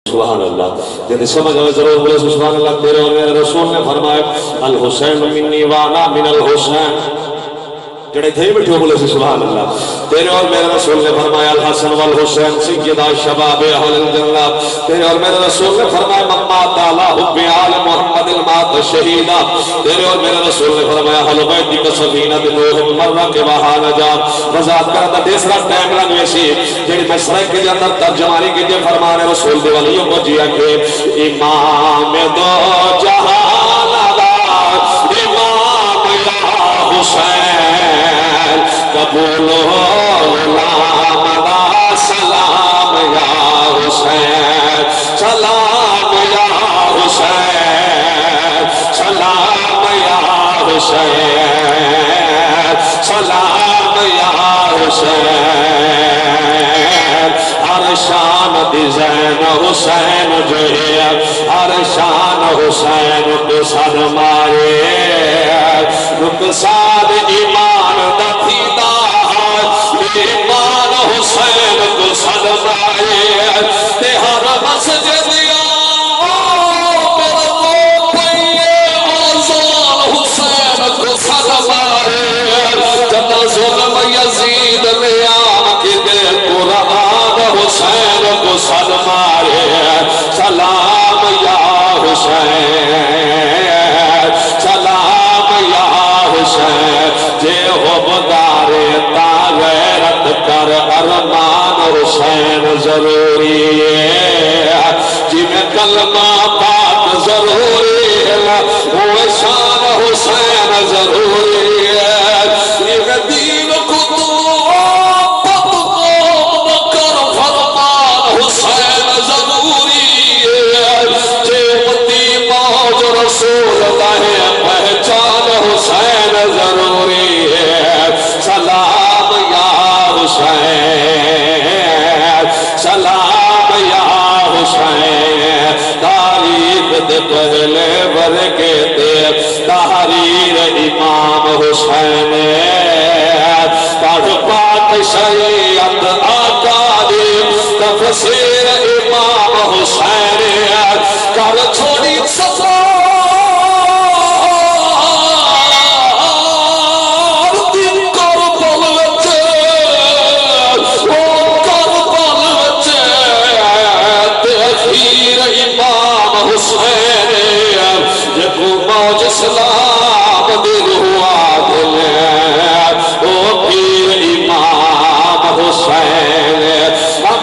سبحان اللہ جب سمجھ آئے ضرور بولے سبحان اللہ تیرے اور میرے رسول نے فرمائے الحسین منی وانا من الحسین جڑے تھے بیٹھے بولے سبحان اللہ تیرے اور میرے رسول نے فرمایا الحسن والحسین سیدہ شباب اہل الجنہ تیرے اور میرے رسول نے فرمایا من مات علی حب آل محمد المات شہیدہ تیرے اور میرے رسول نے فرمایا اہل بیت کی سفینہ نوح مرہ کے وہاں نجات وضاحت کرتا تیسرا ٹائم لگے سی جڑی مشرق کے اندر ترجمانی کی جو فرمان رسول دے ولیوں کو جیا کہ امام دو جہان امام یا حسین قبول غلام دا سلام یا حسین سلام یا حسین سلام یا حسین سلام یا حسین ہر شان دی زین حسین جو ہے ہر شان حسین کو سر مارے نقصان ایمان دا تھیدا ایمان حسین کو سر مارے تے ہر مسجد یزید نیام کی دے قرآن حسین کو سر مارے سلام یا حسین سلام یا حسین جے حبدار تا غیرت کر ارمان حسین ضروری ہے جی میں کلمہ پاک ضروری ہے وہ شان حسین ضروری ہے دین کو تو پت کو کر فرمان حسین ضروری ہے جیمتی موج رسول اللہ پہچان حسین ضروری ہے سلام یا حسین سلام یا حسین تاریخ دے پہلے برکے دے تحریر امام حسین پاک شریعت آقادی تفسیر امام حسین کر چھوڑی سفار دن کربل وچے او کربل وچے تحریر امام حسین جب موج اسلام دل ہوا دل او پیر امام حسین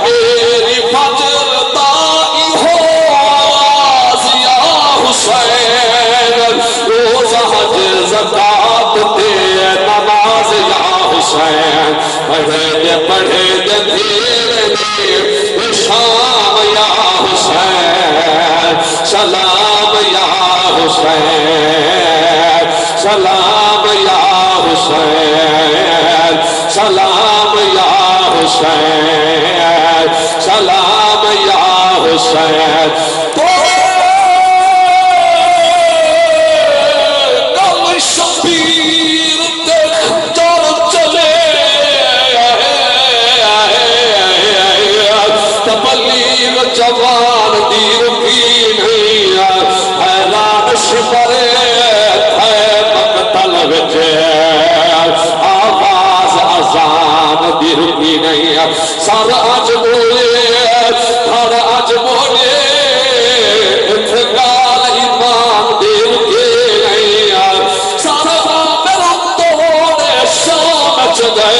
میری فجر دائی ہو آواز یا حسین روز حج زکاة دے نماز یا حسین پڑھے دے دھیرے دے شام یا حسین سلام یا حسین سلام یا حسین سلام یا حسین سلام یا حسین گل شبیر دیکھ جر چلے تبلیغ جوان دی رکی نہیں حیران شبرے ہے مقتل وچے آواز اذان دی رکی نہیں سر آج بولے ہر آج بولے اتھگال ایمان دی رکی نہیں سر میرا توڑے شام چدے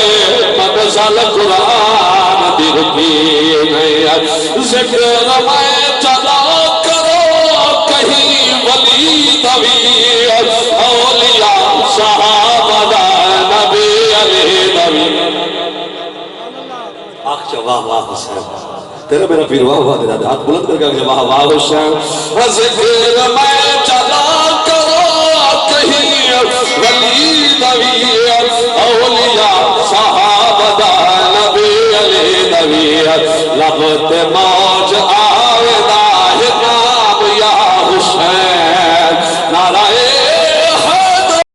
منزل قرآن دی رکی نہیں ذکر میں چلا کرو کہیں ولی نبی اولیاء صحابہ نبی علیہ نبی آخ چا واہ واہ حسین تیرا میرا پیر واہ واہ دینا ہاتھ بلند کر کے واہ واہ حسین ذکر میں